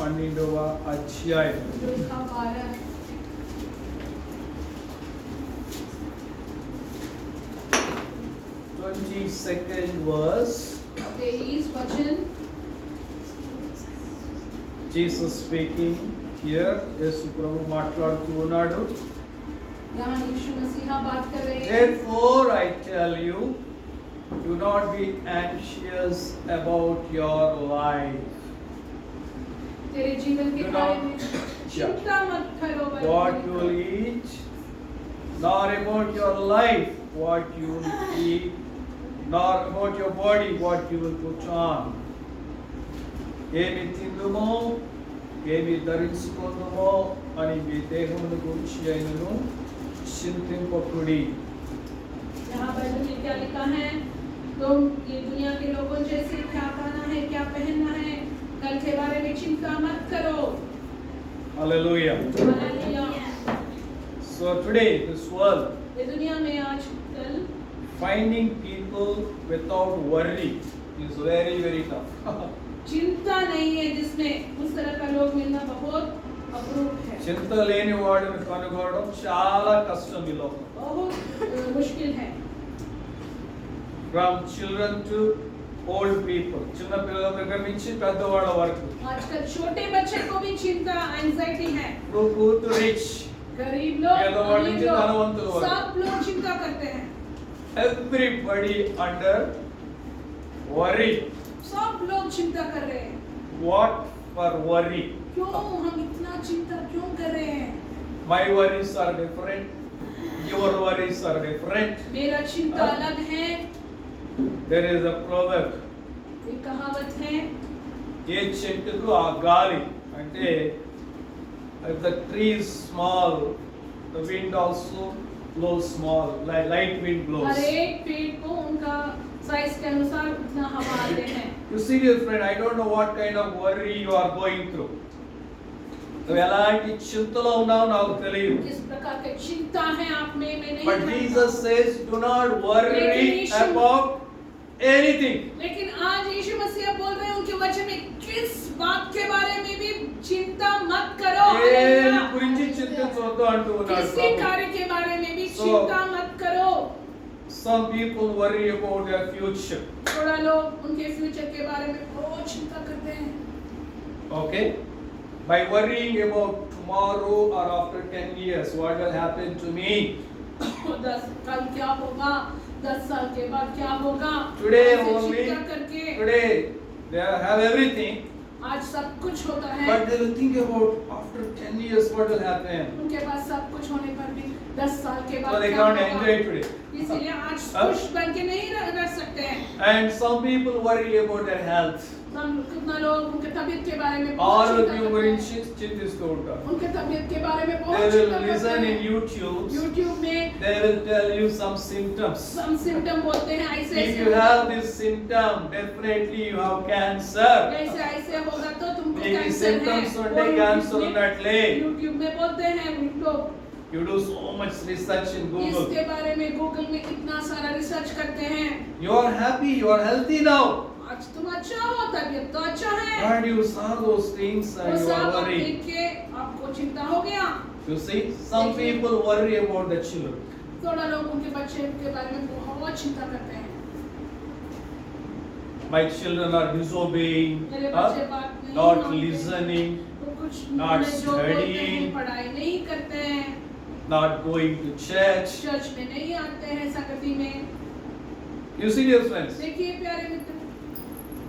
12వ అధ్యాయం. लूका 12 22nd verse. 23 वचन. Jesus speaking here. యేసు ప్రభు మాట్లాడుతూ ఉన్నాడు. यहाँ यीशु मसीह बात कर रहे हैं. Therefore I tell you, do not be anxious about your life. तेरे जीवन के Do बारे not- में चिंता मत करो. What you will eat, nor about your life, what you will eat, nor about your body, what you will put on. ఏమి తిందుమో ఏమి ధరించుకుందుమో అని మీ దేహమును గురించి అయినను చింతింపకుడి. यहाँ बाइबल में क्या लिखा है? तुम ये दुनिया के लोगों जैसे क्या खाना है, क्या पहनना है, कल के बारे में चिंता मत करो. Hallelujah. Hallelujah. So today this world ये दुनिया में आजकल finding people without worry is very very tough. चिंता नहीं है, जिसमें उस तरह का लोग मिलना बहुत अपूर्व है. చింత లేని వాడిని కనుగొనడం చాలా కష్టం ఈ లోకం. बहुत मुश्किल है. From children to old people, చిన్న పిల్లల దగ్గర నుంచి పెద్దవాళ్ళ వరకు. आजकल छोटे बच्चे को भी चिंता, एंजाइटी है. Poor to rich, गरीब लोग, పేదవాడి अमीर నుంచి ధనవంతుల लोग, వరకు. सब लोग चिंता करते हैं. Everybody under worry. सब लोग चिंता कर रहे हैं. What for worry? क्यों हम इतना चिंता क्यों कर रहे हैं? My worries are different. Your worries are different. मेरा चिंता अलग है. There is a proverb. एक कहावत है. ఏ చెట్టుకు ఆ గాలి అంటే if the tree is small, the wind also blows small, light wind blows. हर एक पेड़ को उनका साइज के अनुसार उतना हवा आते हैं. You see, dear friend, I don't know what kind of worry you are going through. నువ్వు ఎలాంటి చింతలో ఉన్నావు నాకు తెలియదు. किस प्रकार की चिंता है आप में, मैं नहीं But जानता. Jesus says, do not worry about anything. लेकिन आज यीशु मसीह बोल रहे हैं उनके वचन में, किस बात के बारे में भी चिंता मत करो. దేని గురించి చింతించవద్దు అంటూ ఉన్నాడు किसी ప్రభు. कार्य के बारे में भी So- चिंता मत करो. Some people worry about their future. थोड़ा लोग उनके फ्यूचर के बारे में बहुत चिंता करते हैं. Okay? By worrying about tomorrow or after 10 years, what will happen to me? 10 कल क्या होगा, 10 साल के बाद क्या होगा, Today ऐसे only, चिंता करके. today they have everything, आज सब कुछ होता है, but they will think about after 10 years what will happen. उनके पास सब कुछ होने पर भी 10 साल के बाद So they क्या can't होगा. enjoy today. इसीलिए आज Huh? खुश बन के नहीं रह सकते हैं. And some people worry about their health. कितना लोग उनके तबीयत के बारे में बहुत चिंता ఆరోగ్యం करते हैं. గురించి చింతిస్తూ ఉంటారు. उनके तबीयत के बारे में They बहुत will चिंता करते listen in हैं. YouTube. YouTube में They will tell you some symptoms. some symptom बोलते हैं, ऐसे If ऐसे you have this symptom, definitely you have cancer. ऐसे ऐसे होगा तो तुमको మీకు कैंसर है. symptoms ఉంటే वो క్యాన్సర్ YouTube ఉన్నట్లే. YouTube में बोलते हैं लोग. You do so much research in Google. इसके बारे में गूगल में कितना सारा रिसर्च करते हैं. You are happy, you are healthy now. आज तुम अच्छा हो, तबीयत तो अच्छा है. But you saw those things वो and you सब are आप worried. देख के आपको चिंता हो गया. You see, some people worry about the children. थोड़ा लोग उनके बच्चे के बारे में बहुत चिंता करते हैं. My children are disobeying, मेरे बच्चे बात नहीं not मानते. listening, वो कुछ not उन्हें जो बोलते हैं studying. पढ़ाई नहीं करते हैं, not going to church. Church में नहीं आते हैं, संगति में. You see, dear friends. देखिए प्यारे मित्र,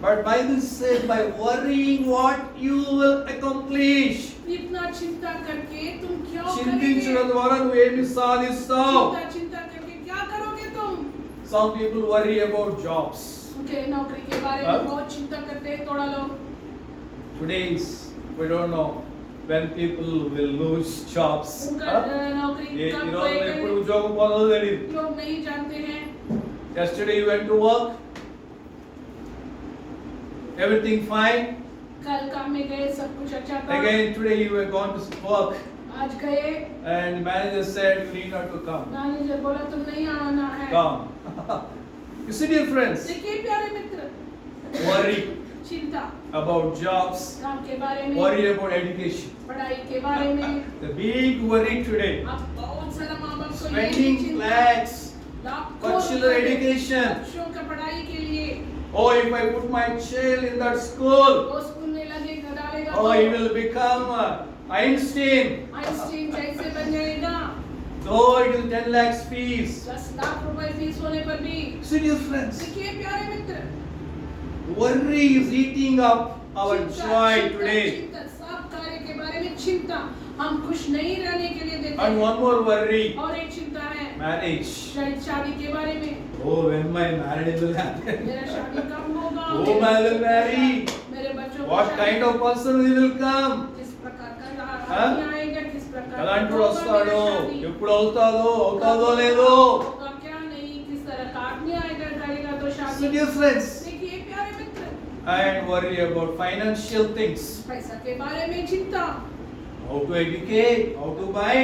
But Bible says by worrying what you will accomplish. इतना चिंता करके तुम क्या చింతించడం करोगे? ద్వారా నువ్వు ఏమి సాధిస్తావు? चिंता करके क्या करोगे तुम? Some people worry about jobs. उनके नौकरी के बारे हाँ? में बहुत चिंता करते हैं थोड़ा लोग. Today we don't know when people will lose jobs. उनका नौकरी ఈ कब రోజు होएगा, ఎప్పుడు ఉద్యోగం పొందదో తెలియదు. लोग नहीं जानते हैं. Yesterday you went to work. Everything fine. कल काम में गए, सब कुछ अच्छा था. Again today you were gone to work आज गए, and manager said you need not to come. Manager बोला तुम नहीं आना है. Come. You see, dear friends, देखिए प्यारे मित्र, worry. चिंता, about jobs, काम के बारे में, worry about education. पढ़ाई के बारे में। The big worry today, अब बहुत सारा माँ बाप को ये spending चिंता, lakhs लाखों for children रुपए education. बच्चों का पढ़ाई के लिए। Oh, if I put my child in that school, वो स्कूल में लगेगा, डालेगा oh, he will become Einstein. Einstein जैसे बन जाएगा। Though it is 10 lakhs fees. 10 lakh रुपए फीस होने पर भी। So dear friends, देखिए प्यारे मित्र, worry is eating up our joy today. चिंता, सब कार्य के बारे में चिंता, हम खुश नहीं रहने के लिए देते And हैं। one more worry, और एक चिंता है marriage. शादी के बारे में। Oh, when my marriage will happen. मेरा शादी कब होगा? Whom I will marry? मेरे बच्चों को What शादी- kind of person he will come? किस प्रकार का हाँ? आदमी आएगा, किस प्रकार ఎలాంటి होगा వస్తాడో मेरा शादी? ఎప్పుడు అవుతాదో లేదో. होगा क्या नहीं, किस तरह का आदमी आएगा, करेगा तो So शादी। dear friends, देखिए प्यारे मित्र, and worry about financial things. पैसा के बारे में चिंता, How to educate, how to buy,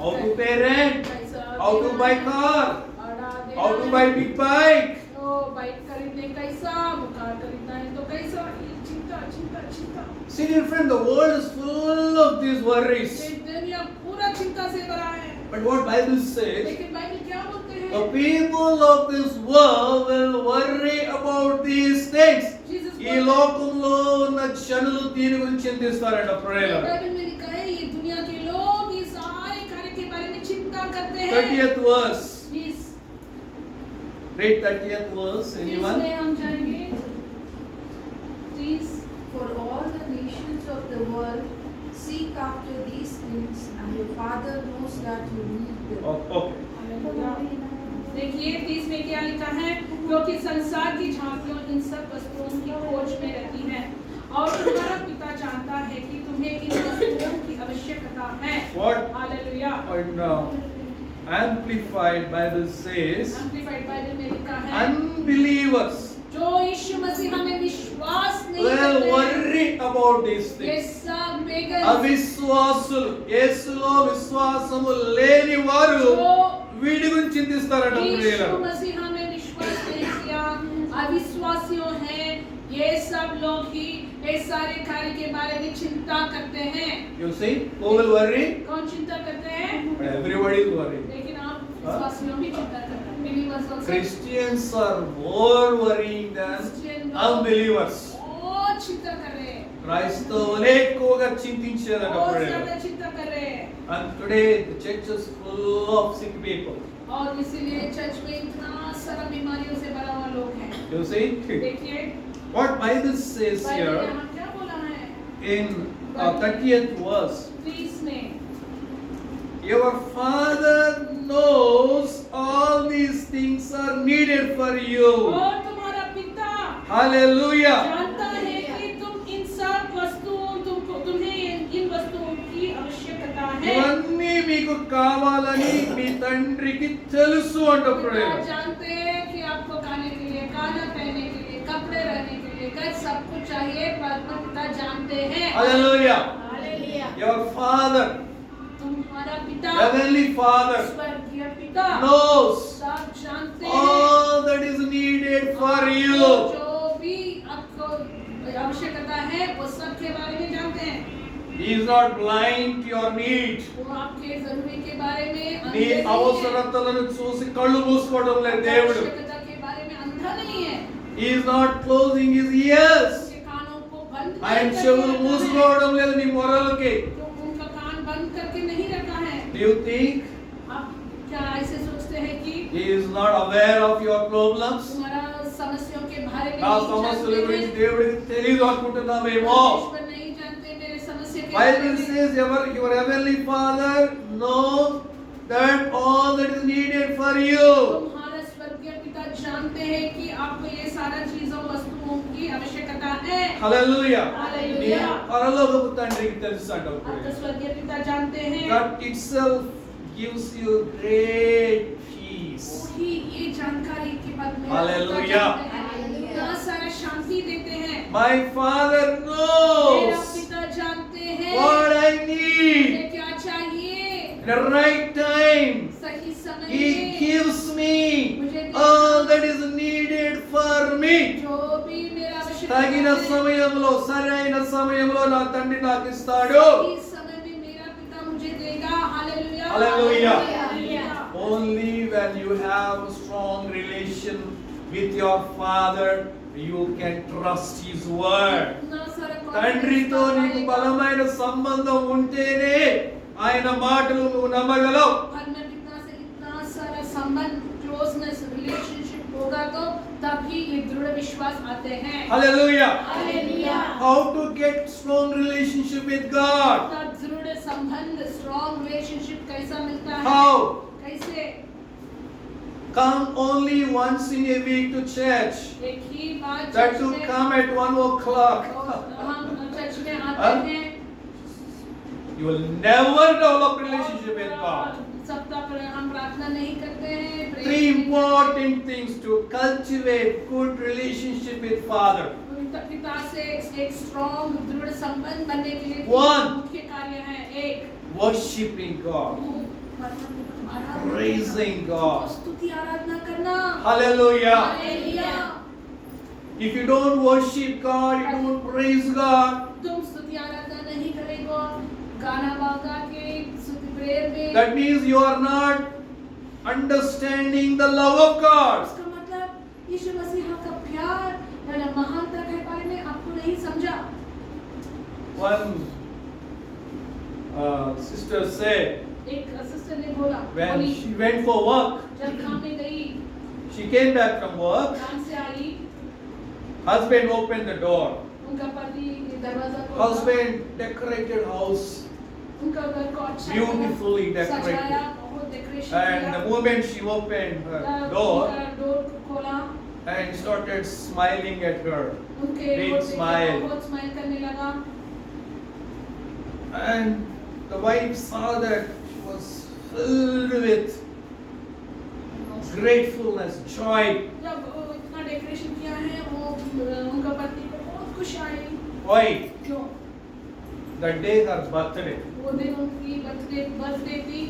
how to pay rent, पैसा how to देना buy है, car, भाड़ा देना how to है, buy big bike. तो बाइक खरीदने कैसा, कार खरीदना है तो कैसा, ये चिंता चिंता चिंता। See dear friend, the world is full of these worries. ये दुनिया पूरा चिंता से भरा है। But what Bible says, लेकिन बाइबल क्या बोलते हैं? the people of this world will worry about these things. Jesus ఈ లోకంలో ఉన్న జనులు దీని గురించి చింతిస్తారంట ప్రేరణ. बाइबल में लिखा है ये दुनिया के लोग ये सारे कार्य के बारे में चिंता करते हैं। 30th verse. Please Read 30th verse. Anyone? इसमें हम जाएंगे। Please For all the nations of the world seek after these things, and your Father knows that you need them. Okay. देखिए 30 में क्या लिखा है, क्योंकि संसार की झांकियां इन सब वस्तुओं की खोज में रहती हैं और तुम्हारा पिता जानता है कि तुम्हें इन वस्तुओं की आवश्यकता है। What? Hallelujah. And Amplified Bible says, amplified Bible में लिखा है, unbelievers जो यीशु मसीह में विश्वास नहीं will करते हैं, worry about these ये things. सब बेगर అవిశ్వాసులు, యేసులో విశ్వాసము లేని వారు వీడి గురించి చింతిస్తారట यीशु ప్రియులారా. मसीह में विश्वास नहीं किया, अविश्वासियों हैं, ये सब लोग ही ये सारे कार्य के बारे में चिंता करते हैं। You see, who will worry? कौन चिंता करते हैं? But everybody is worried. लेकिन आप विश्वासियों भी चिंता करते हैं। Believers also. Christians are more worrying than Christian unbelievers. बहुत चिंता कर रहे हैं, క్రైస్తవులే ఎక్కువగా చింతించేదట बहुत ప్రియులారా. ज्यादा चिंता कर रहे हैं। And today the church is full of sick people. और इसीलिए चर्च में इतना सारा बीमारियों से भरा हुआ लोग हैं। You see, देखिए what Bible says Bible here यहाँ क्या बोला है? in 30th verse. 30 में Your Father knows all these things are needed for you. और तुम्हारा पिता Hallelujah. जानता है कि तुम इन सब वस्तुओं तुम्हें इन वस्तुओं की आवश्यकता है। ఇవన్నీ మీకు కావాలని మీ తండ్రికి తెలుసు అంటప్పుడు पिता जानते हैं कि आपको खाने के लिए, खाना पहनने के लिए, कपड़े रहने के लिए, घर सब कुछ चाहिए, परमेश्वर पिता जानते हैं। Hallelujah. हालेलुया। Your Father, तुम्हारा पिता Heavenly Father, स्वर्गीय पिता knows सब जानते हैं all that is needed for you. जो भी आपको आवश्यकता है वो सब के बारे में जानते हैं। He is not blind to your need. वो आपके जरूरी के बारे में నీ अंधे नहीं है। అవసరతలను చూసి కళ్ళు మూసుకోవడం లేదు దేవుడు. आवश्यकता के बारे में अंधा नहीं है। He is not closing his ears. उसके कानों को बंद ఆయన करके చెవులు रखा है। మూసుకోవడం లేదు నీ మొరలకి. तो उनका कान बंद करके नहीं रखा है। Do you think आप क्या ऐसे सोचते हैं कि he is not aware of your problems? तुम्हारा समस्याओं के बारे में నా नहीं సమస్యల जानते గురించి हैं? దేవుడికి తెలియదు అనుకుంటున్నావేమో. परमेश्वर नहीं जानते मेरे समस्या के बारे Bible में। says your heavenly Father knows that all that is needed for you. तुम्हारा स्वर्गीय पिता जानते हैं कि आपको ये सारा चीजों वस्तुओं की आवश्यकता है। Hallelujah. నీ Hallelujah। పరలోకపు తండ్రికి తెలుసు అంటప్పుడు. आपका स्वर्गीय पिता जानते हैं। That itself gives you great peace. वही ये जानकारी के बाद में Hallelujah। इतना सारा शांति देते हैं। My Father मेरा knows पिता जानते हैं what I मुझे need. क्या चाहिए। The right time. सही समय He में gives me all that is needed for me. जो भी मेरा आवश्यकता తగిన సమయంలో సరైన సమయంలో నా తండ్రి నాకు ఇస్తాడు. इस समय में मेरा पिता मुझे देगा. Hallelujah. Hallelujah. Hallelujah. Only when you have a strong relation with your father, you can trust his word. इतना सारा తండ్రితో నీకు confidence బలమైన సంబంధం ఉంటేనే ఆయన మాటలు నువ్వు నమ్మగలవు. और मैं पिता से इतना सारा संबंध, क्लोजनेस, रिलेशनशिप होगा तो तभी ये दृढ़ विश्वास आते हैं. Hallelujah. Hallelujah. How to get strong relationship with God? इतना दृढ़ संबंध, स्ट्रॉन्ग रिलेशनशिप कैसा मिलता है? How? कैसे? Come only once in a week to church. एक ही बात That चर्च to में come at 1 o'clock. हम चर्च में आते Huh? हैं. You will never develop relationship with God. सप्ताह पर हम प्रार्थना नहीं करते हैं. Three important things to cultivate good relationship with Father. पिता से एक स्ट्रॉन्ग दृढ़ संबंध बनने के लिए One. मुख्य कार्य है. एक, Worshipping God. Praising God. स्तुति आराधना करना. Hallelujah. Hallelujah. If you don't worship God, you don't praise God, तुम स्तुति आराधना नहीं करेगो, गाना गा के स्तुति प्रेयर में, that means you are not understanding the love of God. उसका मतलब यीशु मसीह का प्यार या महानता के बारे में आपको नहीं समझा. One sister said, एक सिस्टर ने बोला, when बोली, she went for work, जब काम में गई, she came back from work, काम से आई, husband opened the door. उनका पति दरवाजा खोला, Husband decorated house उनका घर को अच्छा beautifully बना, सजाया, decorated. बहुत डेकोरेशन And किया, the moment she opened her door उनका डोर खोला, and started smiling at her, उनके Big डोर से smile. बहुत स्माइल करने लगा. and the wife saw that she was filled with gratefulness, joy. जब वो इतना डेकोरेशन किया है, वो उनका पति को बहुत खुश आई. Why? क्यों? The day her birthday. वो दिन उनकी बर्थडे थी,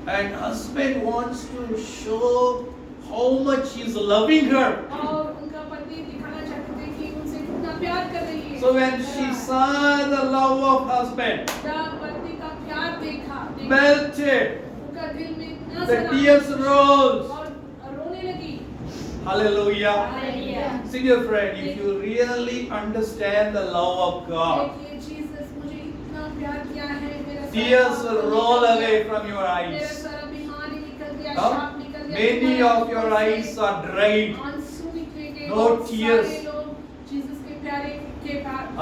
And husband wants to show how much he is loving her. और उनका पति दिखाना चाहते थे कि उनसे कितना प्यार कर रही है. So when she saw the love of husband, जब पति का प्यार देखा, melted, उनका दिल में इतना the सारा tears rose. और रोने लगी. Hallelujah. Hallelujah. See dear friend, if you really understand the love of God, देखिए, जीसस मुझे इतना प्यार किया है, मेरा सारा tears will पाप roll निकल away गया, from your मेरा eyes. सारा बीमारी निकल गया, Huh? शाप निकल गया, Many तुम्हारे of your आंखों से eyes are dried. आंसू निकले गए. No बहुत tears. सारे लोग जीसस के प्यारे के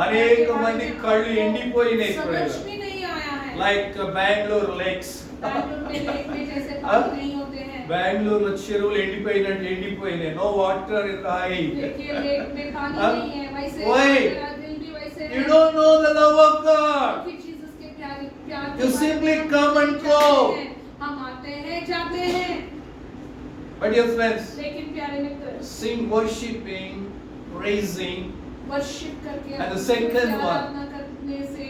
అనేక మంది కళ్ళు ఎండిపోయినాయి समझ ఇప్పుడు. में नहीं आया है. Like Bangalore lakes. बैंगलोर में लेक में जैसे Huh? पानी नहीं होते हैं. బెంగళూరులో చెరువులు ఎండిపోయినాయి. No water in the high. देखिए, लेक में पानी Huh? नहीं है. वैसे Why? मेरा दिल भी वैसे है. You don't know the love of God. कि जीसस के प्यार के You बारे में simply हम come and जानते go. हैं. हम आते हैं, जाते हैं. But dear friends, लेकिन प्यारे मित्र, sing worshiping, praising, वर्शिप करके And the उसकी second one, आराधना करने से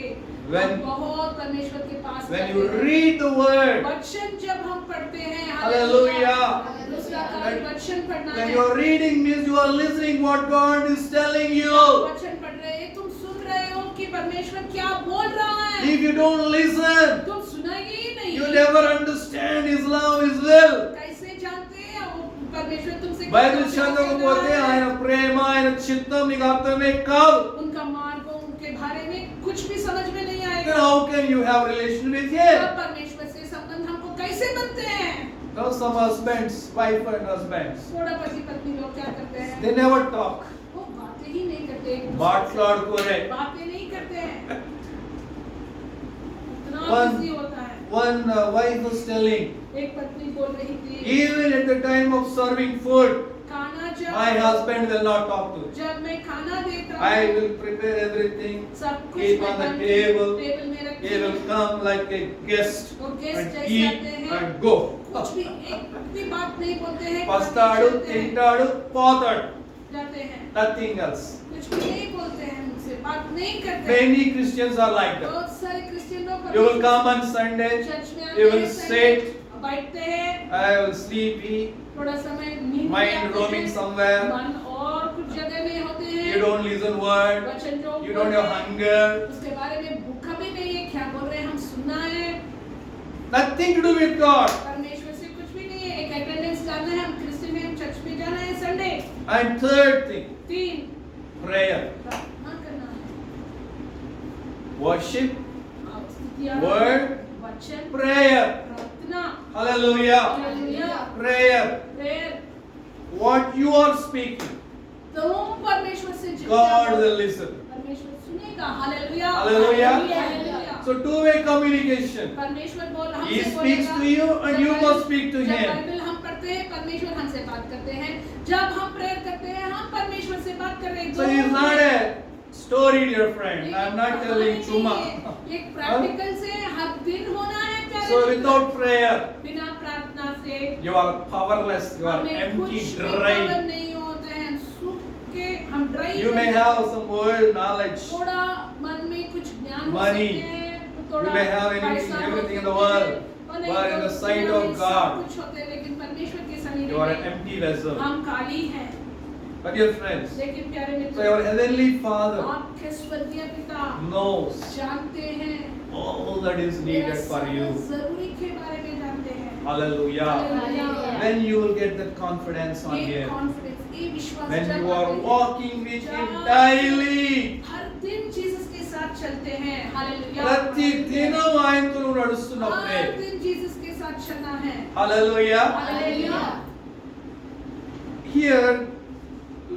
when- हम बहुत परमेश्वर के पास when जाते you हैं. read the word, वचन जब हम पढ़ते हैं, Hallelujah. दूसरा कार्य वचन पढ़ना when है. you are reading means you are listening what God is telling you. वचन पढ़ रहे हैं, तुम सुन रहे हो कि परमेश्वर क्या बोल रहा है. If you don't listen, तुम सुनेंगे ही नहीं. you never understand His love, His will. कैसे जानते हैं वो परमेश्वर तुमसे బైబిల్ क्या చదవకపోతే कहना है? ఆయన ప్రేమ ఆయన చిత్తం నీకు అర్థమే కాదు. उनका मार्ग उनके बारे में कुछ भी समझ में नहीं Then आएगा. how can you have relation with Him? तब परमेश्वर से संबंध हमको कैसे बनते हैं? Now some husbands, wife and husbands, थोड़ा पति पत्नी लोग क्या करते हैं? they never talk. वो बातें ही नहीं करते. एक दूसरे से। మాట్లాడుకోరే. बातें नहीं करते हैं. इतना One- बिजी होता है. One wife was telling, एक पत्नी बोल रही थी, even at the time of serving food, खाना जब my husband will not talk to me. जब मैं खाना देता I हूँ, will prepare everything. सब कुछ keep मैं on the करके table. टेबल में रखती He will हूँ. come like a guest वो गेस्ट and जैसे eat आते हैं, and go. कुछ भी एक भी बात नहीं बोलते हैं. వస్తాడు, खाते हैं, తింటాడు, పోతాడు. जाते हैं. Nothing else. कुछ भी नहीं बोलते हैं मुझसे, बात नहीं करते हैं. Many Christians are like that. बहुत सारे क्रिश्चियन लोग You will come on Sunday, church में you आते will हैं, sit, बैठते हैं, I will sleepy, थोड़ा समय नींद में mind आते roaming हैं, somewhere. मन और कुछ जगह में होते हैं. You don't listen word. वचन जो You don't have hunger. उसके बारे में भूखा भी नहीं है, क्या बोल रहे हैं हम सुनना है। Nothing to do with God. परमेश्वर से कुछ भी नहीं है, एक अटेंडेंस डालना है, हम क्रिश्चियन में हम चर्च में जाना है Sunday. And third thing, 3 prayer. प्रार्थना करना है, Worship, स्तुति आराधना, word, वचन, prayer. प्रार्थना, Hallelujah. Hallelujah, Prayer. Prayer. What you are speaking, तुम परमेश्वर से जो God will listen. परमेश्वर सुनेगा। Hallelujah, hallelujah. Hallelujah. So two-way communication. परमेश्वर बोल हमसे He बोलेगा। speaks to you and you जब must speak to जब him. बाइबल हम पढ़ते हैं, परमेश्वर हमसे बात करते हैं। जब हम प्रेयर करते हैं, हम परमेश्वर से बात कर रहे हैं। So it's not a story, dear friend. I'm not telling chuma. एक प्रैक्टिकल से हर दिन होना है प्यारे So मित्र। without prayer, बिना प्रार्थना से you are powerless. You are हमें empty, कुछ भी dry. पावर नहीं होते हैं, सूख के हम dry You may have some world knowledge. थोड़ा मन में कुछ ज्ञान हो Money. सकते हैं, थोड़ा You may have anything, पैसा हो everything in the सकते हैं, world. और नहीं But in तो the sight दुनिया of में God, सब कुछ होते हैं, लेकिन परमेश्वर के समीप You are an में empty vessel. हम खाली हैं। But dear friends, लेकिन प्यारे so Mitra, your heavenly Father आपके स्वर्गीय पिता knows जानते हैं all that is needed for you. जरूरी के बारे में जानते हैं। Hallelujah. Hallelujah. When you will get that confidence on ये Him. कॉन्फिडेंस, ये विश्वास When जब you are आते हैं, walking with Him जब daily. हर दिन जीसस के साथ चलते हैं। हालेलुया। ప్రతి దినం ఆయనతో నువ్వు నడుస్తున్నప్పుడే. हर दिन जीसस के साथ चलना है। Hallelujah. हालेलुया। Here,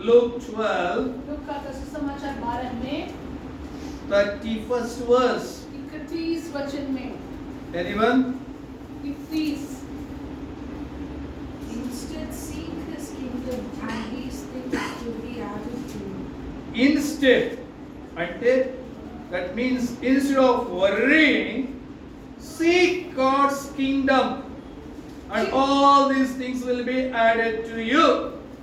Luke 12, लूका का सुसमाचार 12 में 31st verse. 31 वचन में Anyone? 31 Instead, seek His kingdom, and these things will be added to you. Instead, అంటే that means instead of worrying, seek God's kingdom, and all these things will be added to you.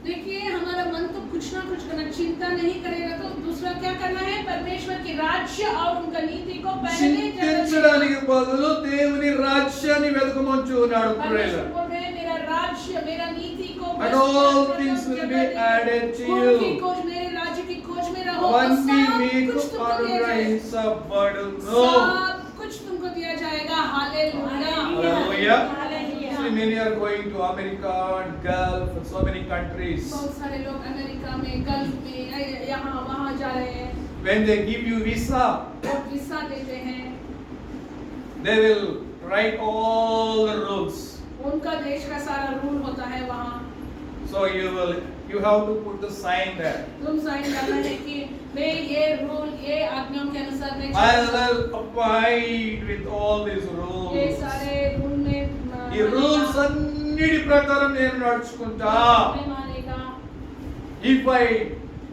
देखिए, हमारा मन तो कुछ ना कुछ करना, चिंता नहीं करेगा तो दूसरा क्या करना है? परमेश्वर के राज्य और उनका नीति को पहले చింతించడానికి బదులు దేవుని రాజ్యాన్ని వెతకమంటున్నాడు परमेश्वर ప్రేరణ. बोल रहे हैं, मेरा राज्य, मेरा नीति को And all things will be added to you. उनकी खोज, मेरे राज्य की खोज में रहो, और అవన్నీ सब మీకు कुछ तुमको दिया जाएगा। అనుగ్రహించబడును. सब कुछ तुमको दिया जाएगा। Hallelujah. Hallelujah. Hallelujah. See, many are going to America and Gulf and so many countries. बहुत सारे लोग अमेरिका में, गल्फ में, यहाँ वहाँ जा रहे हैं। When they give you visa, वो वीसा देते हैं, they will write all the rules. उनका देश का सारा रूल होता है वहाँ। So you have to put the sign there. तुम साइन करना है कि मैं ये रूल, ये आज्ञाओं के अनुसार मैं I चलूंगा। will abide with all these ये rules. सारे रूल में ఈ రూల్స్ అన్నిటి ప్రకారం నేను నడుచుకుంటా. मैं मानेगा। If I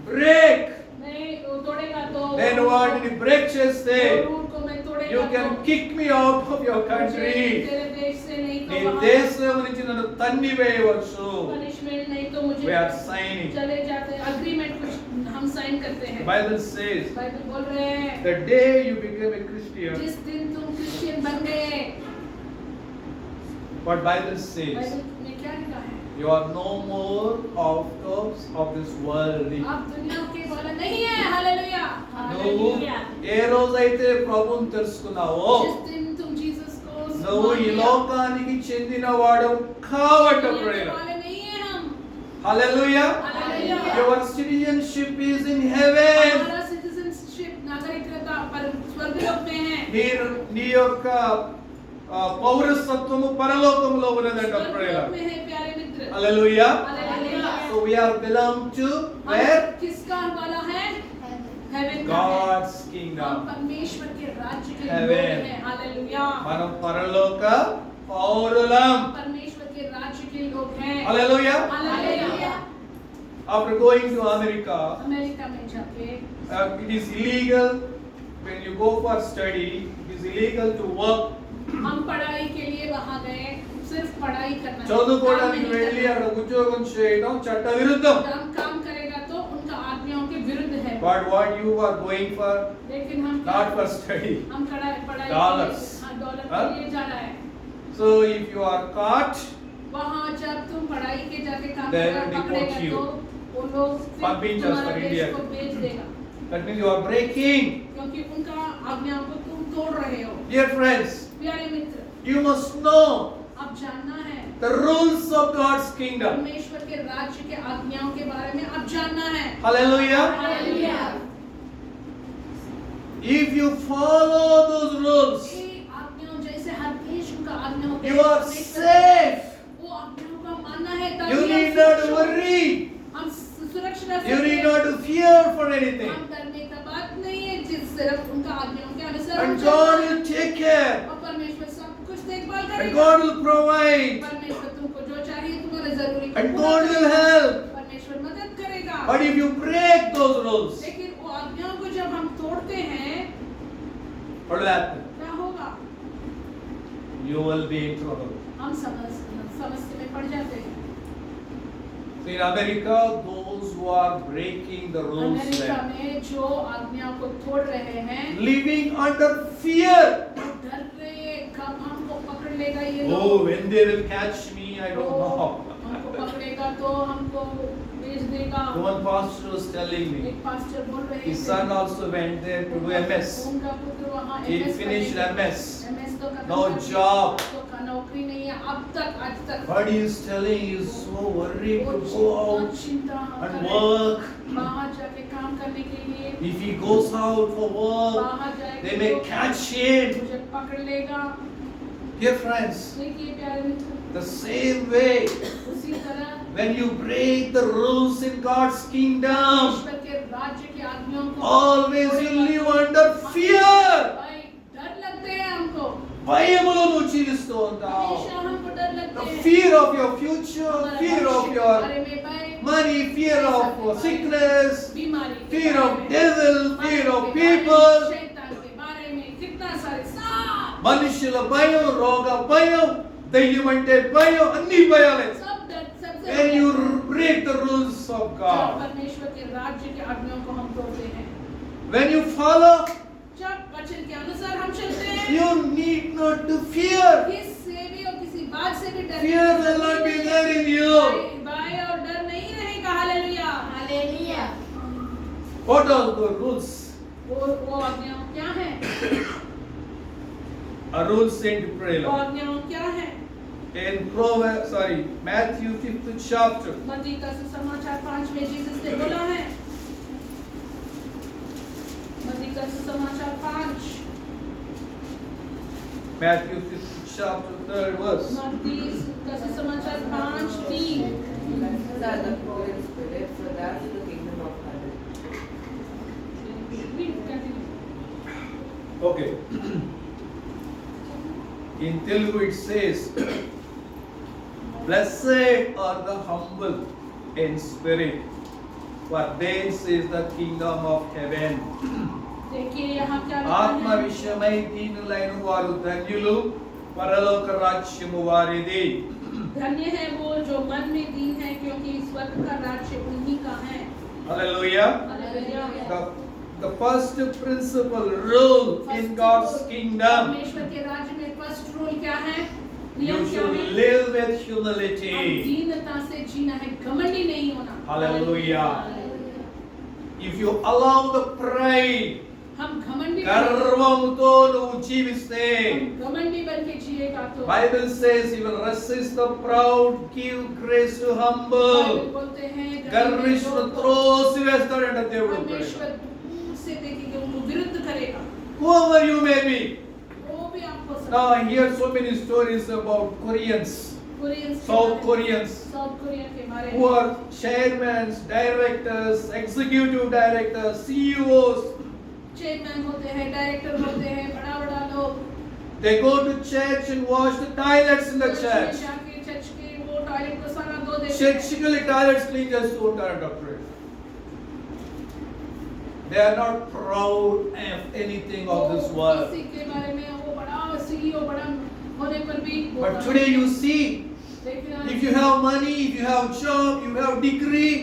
break, मैं वो तोड़ेगा तो నేను వాటిని బ్రేక్ చేస్తే वो रूल को मैं तोड़ेगा you can तो kick me out of your country. तेरे देश से नहीं నీ तो वहाँ దేశం నుంచి నన్ను తన్ని వేయవచ్చు. पनिशमेंट नहीं तो मुझे We are signing. चले जाते हैं, अग्रीमेंट कुछ हम साइन करते हैं। Bible says बाइबल बोल रहे हैं, the day you became a Christian, जिस दिन तुम क्रिश्चियन बन गए, what Bible says, बाइबल में क्या लिखा है? you are no more outcasts of this world. आप दुनिया के वाला नहीं है। हालेलुया। నువ్వు ఏ రోజైతే ప్రభువుని తెలుసుకున్నావో जिस दिन तुम जीसस को నువ్వు मान ఈ लिया, లోకానికి చెందినవాడు కాబట్టి दुनिया के ప్రేరణ. वाले नहीं है हम। Hallelujah. Hallelujah. Your citizenship is in heaven. हमारा सिटीजनशिप, नागरिकता पर स्वर्गलोक में है। నీ యొక్క పౌరసత్వము పరలోకములో ఉన్నదంట ప్రేరణ. स्वर्गलोक में है प्यारे मित्र। Hallelujah. Hallelujah. So we are belong to where? हम किसका वाला है? हेवन का है। God's हम kingdom. परमेश्वर के राज्य के Heaven. लोग हैं। हालेलुया। మనం పరలోక పౌరులం. परमेश्वर के राज्य के लोग हैं। Hallelujah. Hallelujah. After going to America, America में जाके it is illegal when you go for study. It is illegal to work. हम पढ़ाई के लिए वहाँ गए, सिर्फ पढ़ाई करना है। చదువుకోవడానికి काम नहीं వెళ్ళి करना। అక్కడ ఉద్యోగం చేయడం చట్ట విరుద్ధం. हम काम करेगा तो उनका आज्ञाओं के विरुद्ध है। But what you are going for, लेकिन हम not for study. हम पढ़ाई Dollars. डॉलर हाँ? के लिए जा रहा है। So if you are caught, वहाँ जब तुम पढ़ाई के जाके काम They कर will deport पकड़ेगा you. तो वो लोग फिर But being just तुम्हारा for देश India. को बेच देगा, That means you are breaking. क्योंकि उनका आज्ञाओं को तुम तोड़ रहे हो। Dear friends, प्यारे मित्र, you must know अब जानना है the rules of God's kingdom. परमेश्वर के राज्य के आज्ञाओं के बारे में अब जानना है। Hallelujah. Hallelujah. If you follow those rules, ये आज्ञाओं जैसे हर देश उनका आज्ञा होता है, you are परमेश्वर safe. वो आज्ञाओं का मानना है ताकि You हम need not सुरक्षित- worry. हम सुरक्षित रह You सकें। need not to fear for anything. हम डरने का बात नहीं है, जिस सिर्फ उनका आज्ञाओं के अनुसार हम And God चलते हैं। will take care. और परमेश्वर सब कुछ देखभाल And करेगा। God will provide. परमेश्वर तुमको जो चाहिए तुम्हारे जरूरी को And पूरा God will करेगा। help. परमेश्वर मदद करेगा। But if you break those rules, लेकिन वो आज्ञाओं को जब हम तोड़ते हैं, what will happen? क्या होगा? You will be in trouble. हम समस्या में पड़ जाते हैं। So in America, those who are breaking the rules, America में जो आज्ञाओं को तोड़ रहे हैं, living under fear. वो डर रहे हैं, कब हमको पकड़ लेगा ये Oh, लोग, when they will catch me, I don't know. हमको पकड़ेगा तो हमको भेज देगा। The one pastor was telling me, एक पास्टर बोल रहे his थे, son also went there to do MS. उनका पुत्र वहाँ He MS finished करेगा। MS. MS तो खत्म No कर दिया, job. तो नौकरी नहीं है अब तक, आज तक। But he is telling he is so worried वो to go out चिंता and करे, work. बाहर जाके काम करने के लिए, If he goes out for work, बाहर जाएगा they may तो catch him. मुझे पकड़ लेगा। Dear friends, देखिए प्यारे मित्र, the same way, उसी तरह when you break the rules in God's kingdom, ईश्वर के राज्य की आज्ञाओं को always you live under fear. भाई डर लगते हैं हमको, భయములను జీవిస్తూ ఉంటావు. हमेशा हमको डर लगते The हैं। fear of your future, हमारा fear भविष्य of के your बारे में भय, money, fear of sickness, बीमारी के fear बारे of में, devil, मारे fear के of बारे में, people. शैतान के बारे में, कितना सारे सब మనుషుల భయం, రోగ భయం, దయ్యం అంటే భయం, అన్ని భయాలే. सब डर सबसे When you डर- break the rules of जब God, परमेश्वर के राज्य के आज्ञाओं को हम तोड़ते हैं, when you follow, जब वचन के अनुसार हम चलते हैं, you need not to fear. किससे भी और किसी बात से भी डर Fear will not be there in you. भय और डर नहीं रहेगा। Hallelujah, hallelujah. What are the rules? वो आज्ञाएं क्या हैं? A rule saint वो prayer. आज्ञाएं क्या हैं? In Matthew 5th chapter, मत्ती का सुसमाचार 5 में जीसस ने बोला है, मत्ती का सुसमाचार 5, Matthew 5th chapter 3rd verse. मत्ती का सुसमाचार 5:3। Blessed are the poor in spirit, for theirs is the kingdom of heaven. Okay. In Telugu it says, blessed are the humble in spirit, for theirs is the kingdom of heaven. देखिए यहाँ क्या ఆత్మ लिखा है? విషయమై దీనులైన వారు ధన్యులు, పరలోక రాజ్యము వారిది. धन्य है वो जो मन में दीन है, क्योंकि स्वर्ग का राज्य उन्हीं का है। Hallelujah. Hallelujah. The first principle rule in God's kingdom, परमेश्वर के राज्य में फर्स्ट रूल क्या है? you नियम क्या should है? live with हम humility. दीनता से जीना है, घमंडी नहीं होना। Hallelujah. Hallelujah. If you allow the pride, हम घमंडी గర్వముతో నువ్వు జీవిస్తే, घमंडी बन के जिएगा तो Bible says he will resist the proud, give grace to humble. Bible बोलते हैं గర్విష్ఠులను త్రోసివేస్తాడంట దేవుడు. परमेश्वर दूर से देखेंगे, उनको विरुद्ध करेगा। Whoever you may be. वो भी आपको Now I hear so many stories about Koreans, South Koreans, south Korea के बारे who में, are chairmen, directors, executive directors, CEOs. Chairman होते हैं, डायरेक्टर होते हैं, बड़ा बड़ा लोग They go to church and wash the toilets in the church. जाके चर्च के वो टॉयलेट को सारा धो देते हैं। Churchically toilets clean just to doctor. They are not proud of anything of this वो world. किसी के बारे में वो बड़ा सीईओ बड़ा होने पर भी वो But today you see, देखिए, if you have money, if you have job, you have degree,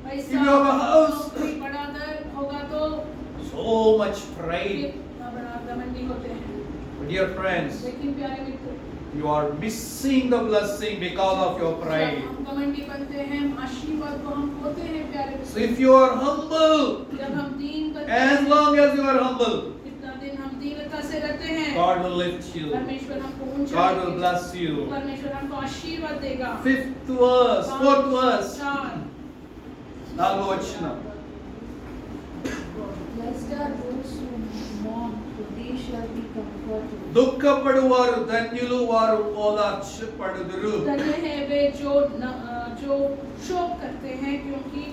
पैसा, if you have a house, कोई बड़ा दर होगा तो so much pride. कितना बड़ा घमंडी होते हैं। But dear friends, लेकिन प्यारे मित्र, you are missing the blessing because of your जब pride. हम घमंडी बनते हैं, आशीर्वाद को हम खोते हैं प्यारे So if you are humble, जब हम दीन बनते as हैं, long as you are humble, जितना दिन हम दीनता से रहते हैं, God will lift you. परमेश्वर हमको ऊंचा God will करेगा। bless you. परमेश्वर हमको आशीर्वाद देगा। Fifth verse, fourth verse. 4 నాలుగో వచనం. Blessed are those who mourn, for they shall be comforted. దుఃఖపడువారు ధన్యులు, వారు ఓదార్చబడుదురు. धन्य है वे जो शोक करते हैं, क्योंकि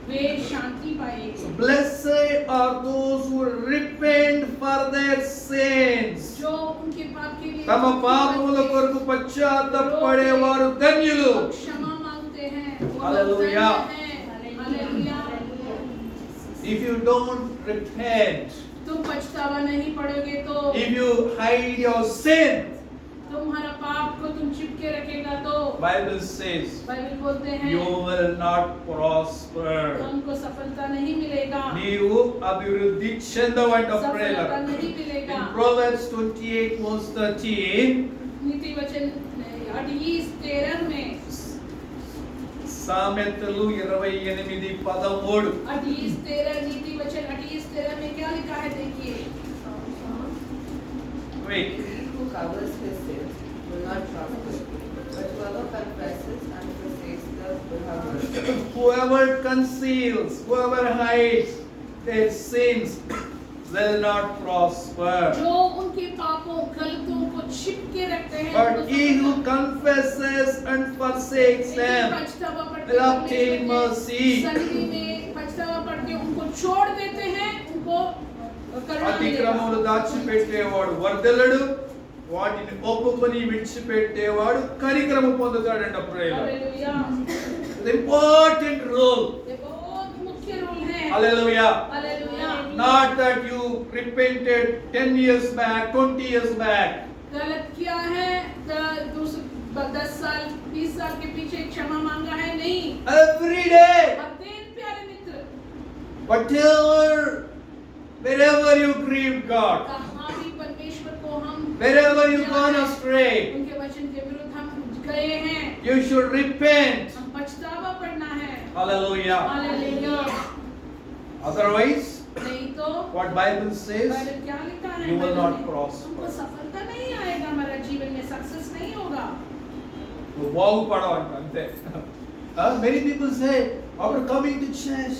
वे शांति पाएंगे। Blessed are those who repent for their sins. जो उनके पाप के लिए తమ పాపముల కొరకు పశ్చాత్తాపపడేవారు ధన్యులు. क्षमा मांगते हैं, वो लोग Hallelujah. धन्य हैं। Hallelujah. If you don't repent, तुम पछतावा नहीं पड़ोगे तो if you hide your sin, तुम्हारा पाप को तुम चिपके रखेगा तो Bible says बाइबल बोलते हैं you will not prosper. हमको सफलता नहीं मिलेगा, నీవు అభివృద్ధి చెందవంట सफलता ప్రేరణ. नहीं मिलेगा। In Proverbs 28 verse 13, नीति वचन 28:13 में సామెతలు 28:13 28:13 नीति वचन 28:13 में क्या लिखा है देखिए। Wait. He who covers his sins will not prosper, but whoever confesses and forsakes them will have mercy. Whoever conceals, whoever hides their sins will not prosper. जो उनके पापों गलतियों को छिपके रखते हैं, But उनको he who सफलता- confesses and forsakes them पछतावा पड़ते will obtain mercy. सन्निधि में पछतावा पड़ते उनको छोड़ देते हैं, उनको करुणा అతిక్రమములు मिलेगा। దాచిపెట్టేవాడు వర్ధలడు, వాటిని ఒప్పుకొని విడిచిపెట్టేవాడు కనికరము పొందుతాడంట ప్రేమ. हालेलुया। Important role. ये बहुत मुख्य रोल है। Hallelujah. Hallelujah. Not that you repented 10 years back, 20 years back. गलत किया है 10 साल 20 साल के पीछे क्षमा मांगा है, नहीं। Every day, हर दिन प्यारे मित्र, whatever, wherever you grieve God, कहाँ भी परमेश्वर को हम wherever you gone astray, उनके वचन के विरुद्ध हम गए हैं, you should repent. हम पछतावा पड़ना है। Hallelujah. हालेलुया। Otherwise, नहीं तो what Bible says, बाइबल क्या लिखा है? you will बाइबल not में, prosper. हमको सफलता नहीं आएगा, हमारा जीवन में सक्सेस नहीं होगा। నువ్వు బాగుపడవంట అంతే. Many people say, after coming to church,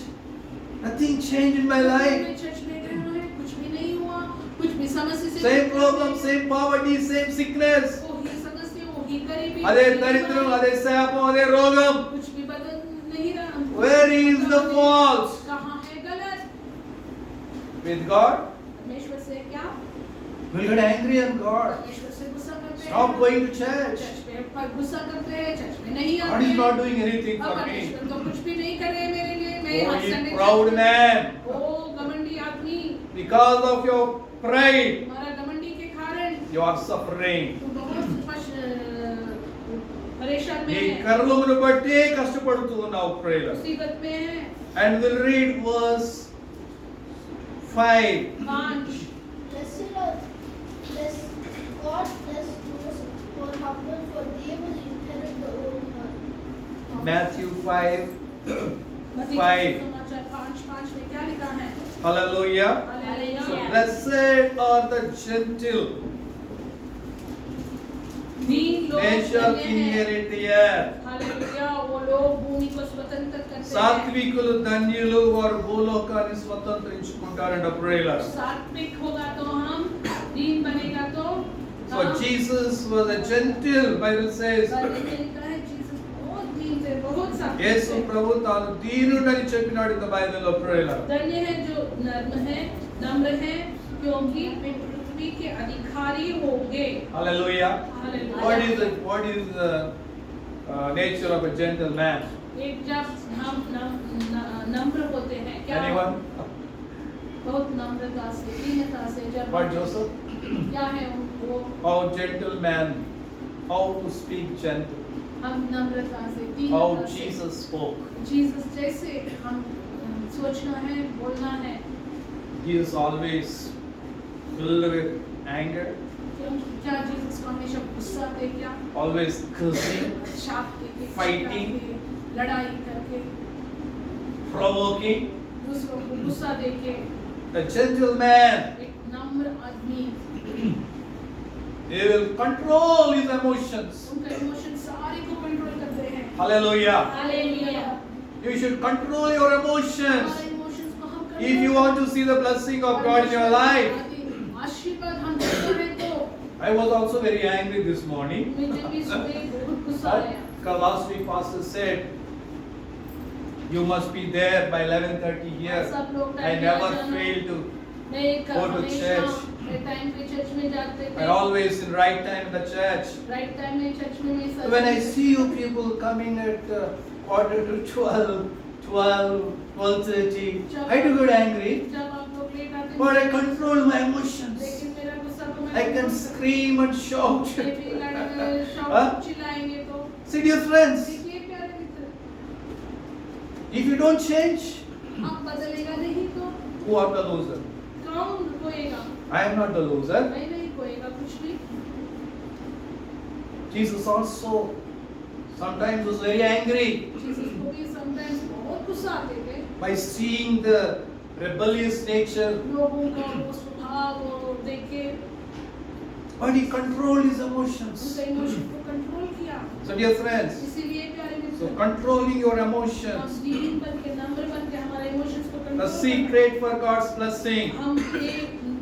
nothing changed in my life. मैं चर्च में गया है, कुछ भी नहीं हुआ, कुछ भी समस्या से Same problem, same poverty, same sickness. वही समस्या, वही गरीबी, అదే वही దరిద్రం, बीमारी, అదే శాపం, అదే రోగం. कुछ भी बदल नहीं रहा। Where is the fault? कहाँ है गलत? With God? परमेश्वर से क्या? We'll get angry on God. परमेश्वर से गुस्सा करते Stop हैं। going to church. चर्च में पर गुस्सा करते हैं, चर्च में नहीं God आते is not हैं। doing anything अब for me. परमेश्वर तो कुछ भी नहीं कर रहे मेरे लिए, मैं Oh, आज you संडे proud man. ओ घमंडी आदमी, Because of your pride, हमारा घमंडी के कारण you are suffering. तू बहुत परेशान में నీ है, కర్మమును బట్టి కష్టపడుతూ ఉన్నావు ప్రేరణ. मुसीबत में है। And we'll read verse 5. 5 Blessed are God bless those who are humble, for they will inherit the earth. Matthew 5. मत्ती 5. समाचार 5:5 में क्या लिखा है? Hallelujah. So hallelujah. blessed are the gentle, दीन लोग they shall धन्य हैं। inherit the earth. हालेलुया, वो लोग भूमि को स्वतंत्र करते हैं। సాత్వికులు ధన్యులు, వారు భూలోకాన్ని స్వతంత్రించుకుంటారంట ప్రేరణ. सात्विक होगा तो हम, दीन बनेगा तो So Jesus was a gentle, Bible says. Bible में लिखा है जीसस बहुत दीन थे, बहुत सात्विक యేసు थे। ప్రభు తాను దీనుడని చెప్పినాడు ఇన్ ద బైబిల్లో ప్రేరణ. धन्य है जो नर्म है, नम्र है, क्योंकि वे पृथ्वी के अधिकारी होंगे। Hallelujah. Hallelujah. What is the nature of a gentle man? एक जब हम नम्र होते हैं, क्या Anyone? बहुत नम्रता से, दीनता से जब What Joseph? क्या है वो, How gentle man? How to speak gentle? हम नम्रता से, How दीनता से, Jesus spoke. जीसस जैसे हम सोचना है, बोलना है। He is always filled with anger. क्या जीसस को हमेशा गुस्सा थे क्या? always cursing, शाप देके, Fighting. चिल्लाके, लड़ाई करके, provoking. दूसरों को गुस्सा देके, A gentleman, एक नम्र आदमी, he will control his emotions. उनका इमोशन सारे को कंट्रोल करते हैं। Hallelujah. Hallelujah. You should control your emotions. हमारे इमोशंस को हम If you want to see the blessing of God in your life. आशीर्वाद हम देखते हैं तो I was also very angry this morning. मुझे भी सुबह बहुत गुस्सा आया। Because last week pastor said, you must be there by 11:30 here. सब लोग I टाइम पे never आ जाना। fail to. मैं go to हमेशा church. टाइम पे चर्च में जाते I थे। always in right time in the church. Right time में चर्च में मैं सच When I see you people coming at quarter to 12, 12:30, I do get angry. जब आप लोग लेट आते But I हैं, control my emotions. लेकिन मेरा गुस्सा को मैं I can scream and shout. ये भी लड़- शौक Huh? चिल्लाएंगे तो See, dear friends, देखिए प्यारे मित्र, if you don't change, आप बदलेगा नहीं तो who are the loser? कौन कोएगा? I am not the loser. मैं नहीं कोएगा कुछ भी। Jesus also sometimes was very angry Jesus को भी समटाइम्स बहुत गुस्सा आते थे by seeing the rebellious nature, लोगों का वो स्वभाव वो देख के but he controlled his emotions. उनके इमोशन को कंट्रोल किया। So, dear friends, इसीलिए प्यारे so मित्र, controlling your हम emotions, दीन बन के नम्र बन के हमारे इमोशंस को the control secret for God's blessing. हम ये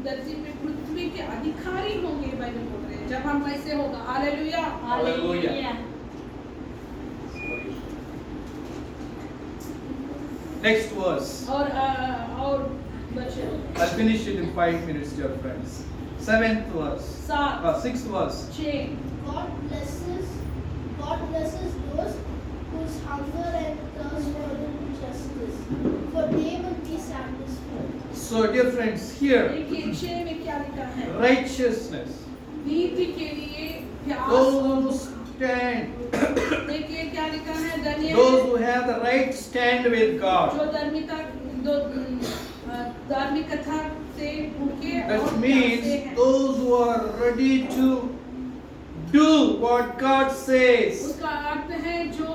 धरती पे पृथ्वी के अधिकारी होंगे बाइबल बोल रहे हैं जब हम वैसे होगा। Hallelujah Hallelujah. Next verse. और बच्चे I'll finish it in 5 minutes, dear friends. 7th verse. 6th verse. 6 God blesses those whose hunger and thirst for justice, for they will be satisfied. So, dear friends, here, देखिए 6 में क्या लिखा है? righteousness. नीति के लिए प्यास Those who stand, देखिए क्या लिखा है? धन्य those who have the right stand with God. जो धार्मिकता से उनके That और means प्यासे हैं। those who are ready to do what God says. उसका अर्थ है जो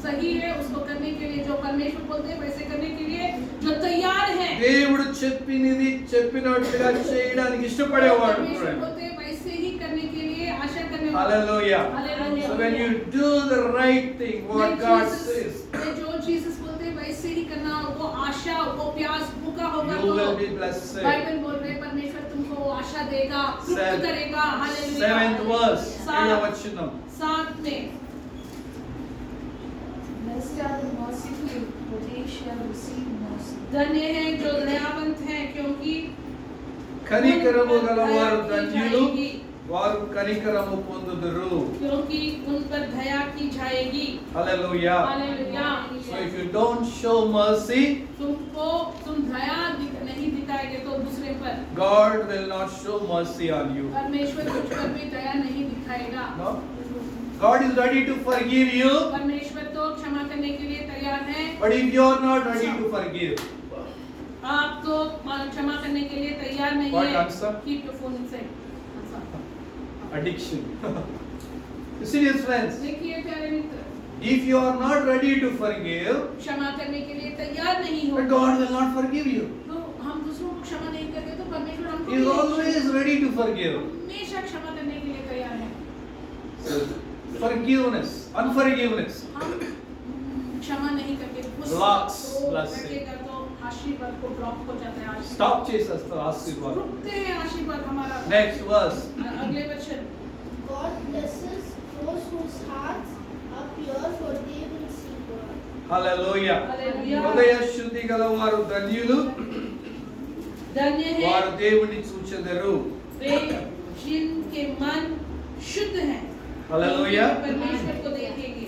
सही है उसको करने के लिए, जो परमेश्वर बोलते हैं वैसे करने के लिए जो तैयार है। దేవుడు చెప్పినట్టుగా చేయడానికి ఇష్టపడేవాడు परमेश्वर बोलते हैं वैसे ही करने के लिए आशा करने वाले। Hallelujah. Hallelujah. So when you do the right thing, what God says, जो जीसस बोलते हैं वैसे ही करना, वो आशा वो प्यास भूखा होगा you will तो be blessed. बाइबल बोल रहे हैं परमेश्वर तुमको वो आशा देगा, तृप्त करेगा। हालेलुया। 7th verse. ఏడవ వచనం. 7 में Blessed are the merciful, for they shall receive mercy. धन्य है जो दयावंत है क्योंकि కనికరము గలవారు उन पर दया की ధన్యులు, जाएगी, వారు కనికరము పొందుదురు. क्योंकि उन पर दया की जाएगी। Hallelujah. Hallelujah. So if you don't show mercy, तुम दया नहीं दिखाएंगे तो दूसरे पर God will not show mercy on you. परमेश्वर तुझ पर भी दया नहीं दिखाएगा। No? God is ready to forgive you, परमेश्वर तो क्षमा करने के लिए तैयार है। but if you are not ready to forgive, आप तो क्षमा करने के लिए तैयार नहीं What है। answer? Keep your phone inside. addiction. You see, dear friends, देखिए प्यारे मित्र, if you are not ready to forgive, क्षमा करने के लिए तैयार नहीं हो then God will not forgive you. तो हम दूसरों को क्षमा नहीं करते तो परमेश्वर हमको He is भी always ready to forgive. हमेशा क्षमा करने के लिए तैयार है। So, forgiveness, unforgiveness. हम क्षमा नहीं करके गुस्सा Blocks क्रोध blessing. रखेगा तो आशीर्वाद को ब्लॉक हो जाता है। आशीर्वाद Stop chasing the आशीर्वाद. रुकते हैं आशीर्वाद हमारा। Next verse. अगले वचन God blesses those whose hearts are pure, for they will see God. Hallelujah. Hallelujah. హృదయ శుద్ధి గలవారు ధన్యులు, धन्य है వారు దేవుని చూచెదరు. वे जिनके मन शुद्ध हैं, Hallelujah. वे परमेश्वर को देखेंगे।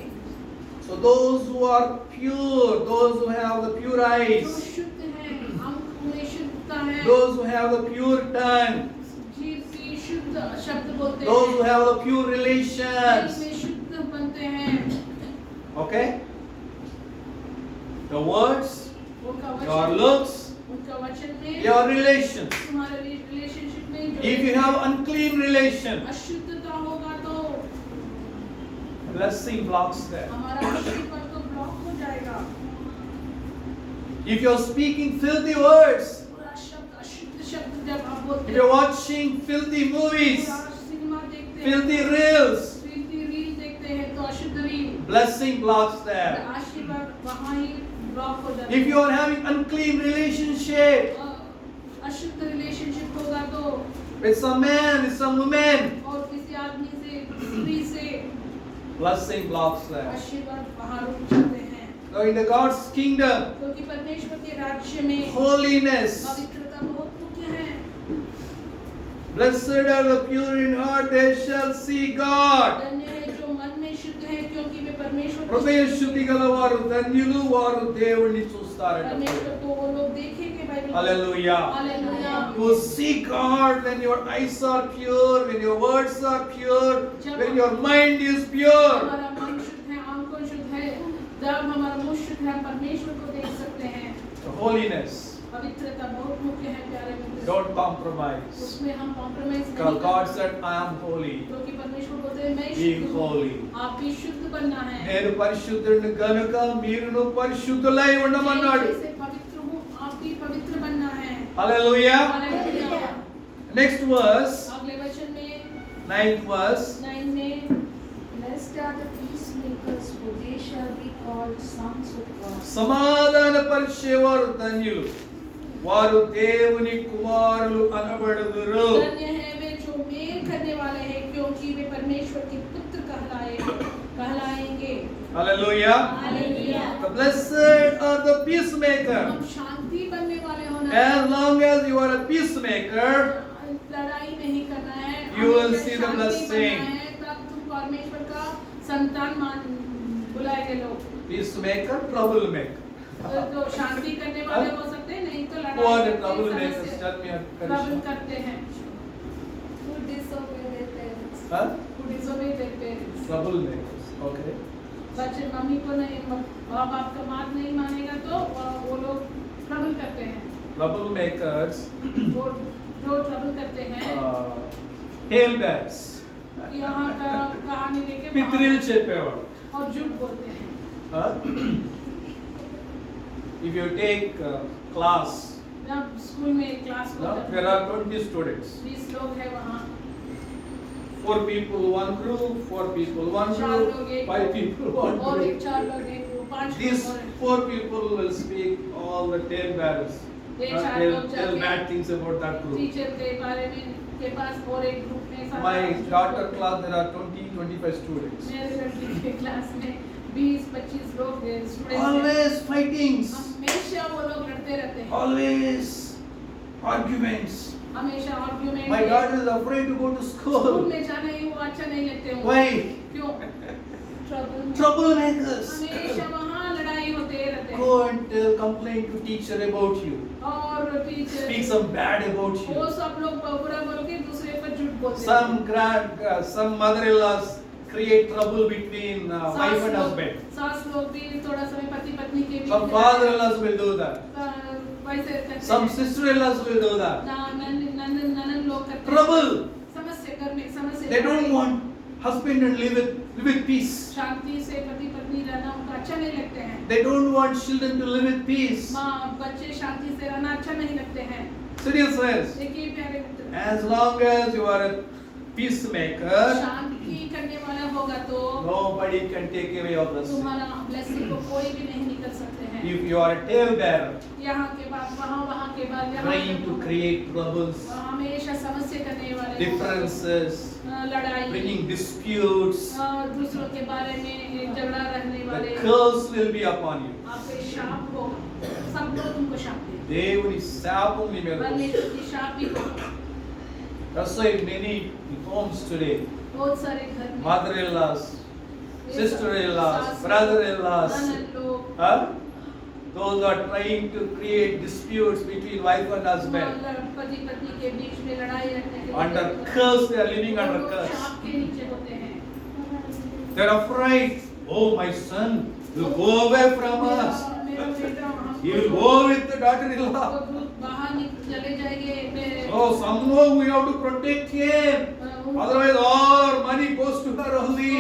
So those who are pure, those who have the pure जो eyes, शुद्ध हैं, अंक में शुद्धता है, those who have the pure tongue, जीव से शुद्ध शब्द बोलते those who हैं, have the pure relations. दिल में शुद्ध बनते हैं। Okay? The words, उनका your वचन, looks, उनका वचन में, your relations. तुम्हारे रिलेशनशिप में में If you have unclean relation, अशुद्धता होगा तो blessing blocks that. हमारा आशीर्वाद तो ब्लॉक हो जाएगा। If you're speaking filthy words, पूरा शब्द अशुद्ध शब्द जब आप बोलते if you're watching filthy movies, पूरा सिनेमा देखते हैं, filthy reels, फिल्थी रील देखते हैं तो अशुद्ध रील, blessing blocks that. आशीर्वाद वहाँ ही ब्लॉक हो जाता If है। you are having unclean relationship अशुद्ध रिलेशनशिप होगा तो with some man, with some woman, और किसी आदमी से स्त्री से blessing blocks that. आशीर्वाद वहाँ रुक जाते हैं। Now in the God's kingdom, क्योंकि परमेश्वर के राज्य में holiness, पवित्रता बहुत मुख्य है। blessed are the pure in heart, they shall see God. धन्य है जो मन में शुद्ध है क्योंकि वे परमेश्वर को హృదయ శుద్ధి గలవారు ధన్యులు వారు దేవుణ్ణి చూస్తారట. परमेश्वर को वो लोग देखेंगे बाइबल में। Hallelujah. Hallelujah. You see God when your eyes are pure, when your words are pure, when your mind is pure. हमारा मन शुद्ध है, आंखें शुद्ध है, जब हमारा मुंह शुद्ध है, हम परमेश्वर को देख सकते हैं। Holiness. पवित्रता बहुत मुख्य है प्यारे मित्र। Don't compromise. उसमें हम कॉम्प्रोमाइज नहीं Because God करते। said, I am holy. क्योंकि परमेश्वर बोलते हैं मैं Be शुद्ध हूँ, holy. आप भी शुद्ध बनना है। నేను పరిశుద్ధుడిని గనుక మీరును పరిశుద్ధులై ఉండమన్నాడు. मैं जैसे पवित्र हूँ, आप भी पवित्र बनना है। Hallelujah. हालेलुया। Next verse, अगले वचन में 9th verse. 9 में Blessed are the peacemakers, for they shall be called sons of God. సమాధాన పరిచేవారు ధన్యులు వారు దేవుని కుమారులు అనబడుదురు. धन्य है वे जो मेल करने वाले हैं क्योंकि वे परमेश्वर के पुत्र कहलाएंगे। Hallelujah. Hallelujah. The blessed are the peacemaker. हम शांति बनने वाले होना As long as you are a peacemaker, लड़ाई नहीं करना है। You will हमें see the शांति blessing. बनना है, तब तुम परमेश्वर का संतान बुलाएंगे लोग। peacemaker, troublemaker. तो शांति करने वाले हो सकते हैं, नहीं तो Who are the लड़ाई troublemakers? Tell me a trouble condition. करते हैं। Who disobey their parents. Huh? Who disobey their parents. Troublemakers. Okay. बच्चे मम्मी को नहीं, माँ बाप का बात नहीं मानेगा तो वो लोग ट्रबल करते हैं। Troublemakers, वो जो ट्रबल करते हैं talebearers. यहाँ का कहानी लेके పిత్రిల్ చెప్పేవాడు. और झूठ बोलते हैं। Huh? If you take class, जब स्कूल में क्लास no, होता there है, are 20 students. 20 लोग हैं वहाँ, 4 people one group, 4 people one चार group, लोग एक 5 people one और एक group. 4 लोग एक ग्रुप, 5 These लोग और 4 people will speak all the talebearers. ये चार They'll लोग tell जाके bad things about that group. Teacher के बारे में के पास और एक ग्रुप में सारा My झूठ daughter बोलते हैं। class there are 20-25 students. मेरे लड़की के क्लास में 20-25 लोग स्टूडेंट्स हैं। Always fightings, हमेशा वो लोग लड़ते रहते हैं, always arguments. हमेशा argument. My daughter is afraid to go to school school. में जाना ही वो अच्छा नहीं लगते हैं। Why? क्यों? Troublemakers. हमेशा वहाँ लड़ाई होते रहते हैं। Go and tell, complain to teacher about you. और teacher Speak some bad about वो you. सब लोग बुरा बोल के दूसरे पर झूठ बोलते हैं। Some mother-in-laws create trouble between wife and husband. सास लोग भी थोड़ा समय पति पत्नी के बीच Some में father-in-laws will do that. वैसे करते Some हैं। sister-in-laws will do that. ननन लोग करते हैं। Trouble. समस्या घर में समस्या। They don't want husband and live with peace. शांति से पति पत्नी रहना उनको अच्छा नहीं लगते हैं। They don't want children to live with peace. माँ बच्चे शांति से रहना अच्छा नहीं लगते हैं। Serious friends. देखिए प्यारे मित्र, As long as you are a peacemaker, शांति करने वाला होगा तो nobody can take away your blessing. तुम्हारा ब्लेसिंग को कोई भी नहीं निकल सकते हैं। If you are a talebearer, यहाँ के बाद वहाँ के बाद यहाँ trying to create troubles, हमेशा समस्या करने वाले differences, लड़ाई bringing disputes, दूसरों के बारे में झगड़ा रहने the वाले curse will be upon you. आप पे शाप होगा, सब लोग तुमको शाप देंगे। దేవుని శాపం నీ మీద వస్తుంది. परमेश्वर की शाप भी होगा। That's why many homes today, बहुत सारे घर में mother-in-laws, ये sister-in-laws, सास, brother-in-laws, ननद लोग, huh? Those are trying to create disputes between wife and husband. पति पत्नी के बीच में लड़ाई रखने के Under लिए curse, they are living under लोग curse. शाप के नीचे होते हैं। They are afraid. Oh, my son will go away from us. मेरा बेटा हमको He will go with the daughter-in-law. बाहर चले जाएंगे। So somehow we have to protect him. Otherwise all our money goes to her only.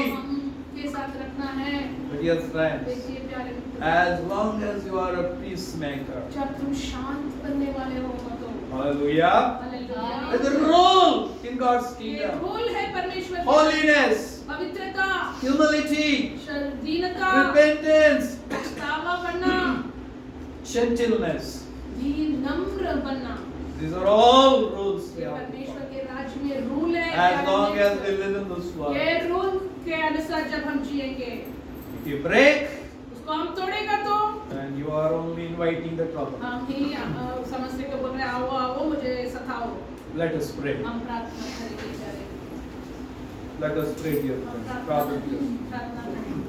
के साथ रखना है। But yes, friends, देखिए प्यारे मित्र, as long as you are a peacemaker, जब तुम शांत बनने वाले हो तो hallelujah, hallelujah. there's a rule in God's ये kingdom. रूल है परमेश्वर की। Holiness, पवित्रता, humility, दीनता, repentance, पछतावा करना, gentleness. दीन नम्र बनना, These are all rules we ये have to परमेश्वर follow. के राज्य में रूल है। As long as we live in this world. ये रूल के अनुसार जब हम जिएंगे, If you break, उसको हम तोड़ेगा तो then you are only inviting the trouble. हम ही समस्या को बोल रहे आओ आओ मुझे सताओ। Let us pray. हम प्रार्थना करेंगे प्यारे। Let us pray, dear हम friends. प्रार्थना Father, dear. प्रार्थना करें।